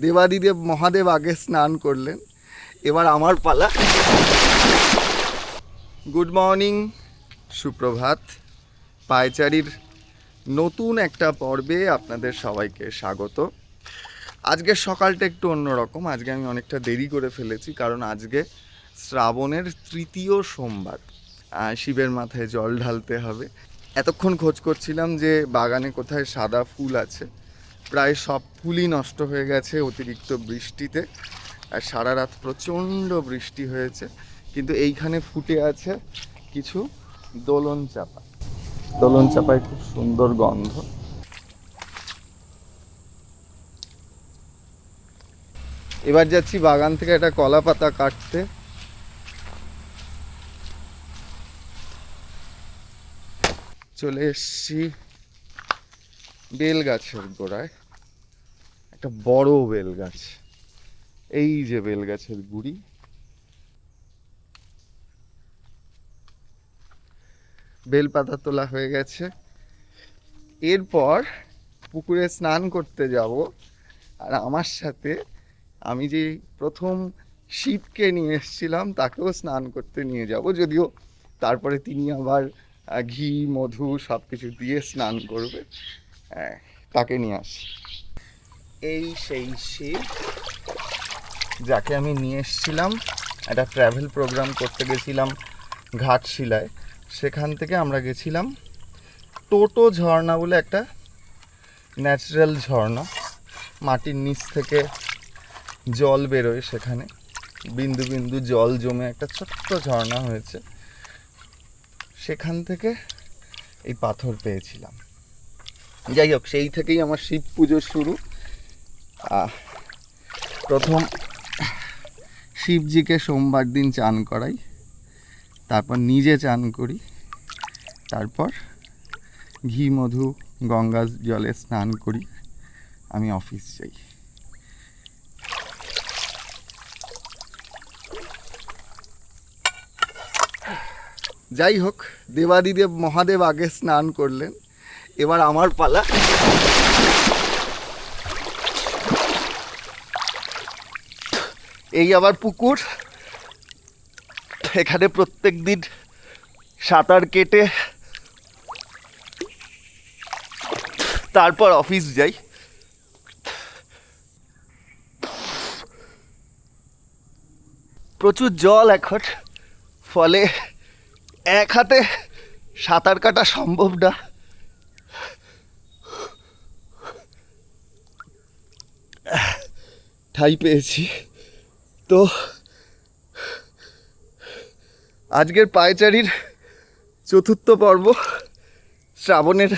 দেবাদিদেব মহাদেব আগে স্নান করলেন, এবার আমার পালা। গুড মর্নিং, সুপ্রভাত। পায়চারির নতুন একটা পর্বে আপনাদের সবাইকে স্বাগত। আজকের সকালটা একটু অন্যরকম। আজকে আমি অনেকটা দেরি করে ফেলেছি, কারণ আজকে শ্রাবণের তৃতীয় সোমবার। শিবের মাথায় জল ঢালতে হবে। এতক্ষণ খোঁজ করছিলাম যে বাগানে কোথায় সাদা ফুল আছে। প্রায় সব ফুলই নষ্ট হয়ে গেছে অতিরিক্ত বৃষ্টিতে, আর সারা রাত প্রচণ্ড বৃষ্টি হয়েছে। কিন্তু এইখানে ফুটে আছে কিছু দোলন চাপা। দোলন চাপায় খুব সুন্দর গন্ধ। এবার যাচ্ছি বাগান থেকে একটা কলা পাতা কাটতে। চলে এসছি বেল গাছের গোড়ায়। একটা বড় বেল গাছ, এই যে বেল গাছের গুড়ি। বেল পাতা তোলা হয়ে গেছে। এরপর পুকুরে স্নান করতে যাব, আর আমার সাথে আমি যে প্রথম শিবকে নিয়ে এসেছিলাম তাকেও স্নান করতে নিয়ে যাব। যদিও তারপরে তিনি আবার ঘি মধু সব কিছু দিয়ে স্নান করবে, তাকে নিয়ে আসি। এই সেই শিব যাকে আমি নিয়ে এসেছিলাম। একটা ট্র্যাভেল প্রোগ্রাম করতে গেছিলাম ঘাটশিলায়। সেখান থেকে আমরা গেছিলাম টোটো ঝর্ণা বলে একটা ন্যাচারাল ঝর্ণা। মাটির নিচ থেকে জল বেরোয়, সেখানে বিন্দু বিন্দু জল জমে একটা ছোট্ট ঝর্ণা হয়েছে। সেখান থেকে এই পাথর পেয়েছিলাম। যাই হোক, সেই থেকেই আমার শিব পুজো শুরু। প্রথম শিবজিকে সোমবার দিন চান করাই, তারপর নিজে চান করি, তারপর ঘি মধু গঙ্গা জলে স্নান করি, আমি অফিস যাই। যাই হোক, দেবাদিদেব মহাদেব আগে স্নান করলেন, এবার আমার পালা। এই আবার পুকুর। এখানে প্রত্যেক দিন সাঁতার কেটে তারপর অফিস যাই। প্রচুর জল এখন, ফলে এক হাতে সাঁতার কাটা সম্ভব না। ঠাই পেয়েছি তো। আজকের পায়চারির চতুর্থ পর্ব, শ্রাবণের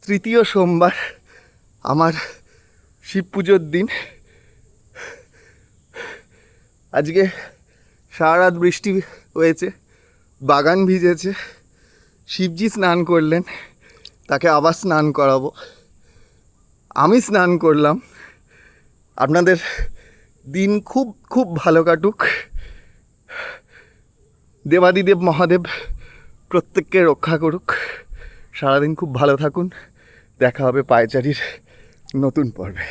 তৃতীয় সোমবার, আমার শিব পুজোর দিন। আজকে সারা রাত বৃষ্টি হয়েছে, বাগান ভিজেছে। শিবজি স্নান করলেন, তাকে আবার স্নান করাবো। আমি স্নান করলাম। আপনাদের দিন খুব খুব ভালো কাটুক। দেবাদিদেব মহাদেব প্রত্যেককে রক্ষা করুক। সারাদিন খুব ভালো থাকুন। দেখা হবে পায়চারির নতুন পর্বে।